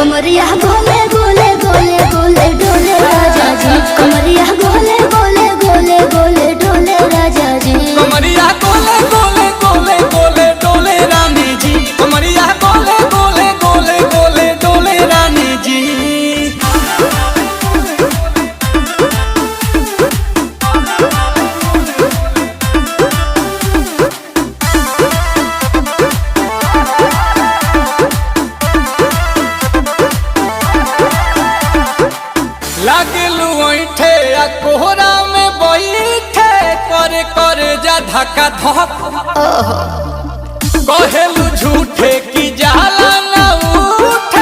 कमरिया गोले गोले गोले गोले डोले राजा जी, कमरिया गोले गोले गोले गोले डोले राजा जी, कमरिया गोले गोले गोले गोले डोले रानी जी, कमरिया गोले गोले गोले गोले डोले रानी जी। लागलू ऐठे आ कोहरा में बैठे करे करे जा धक्का धक, कहेलू झूठे की जाला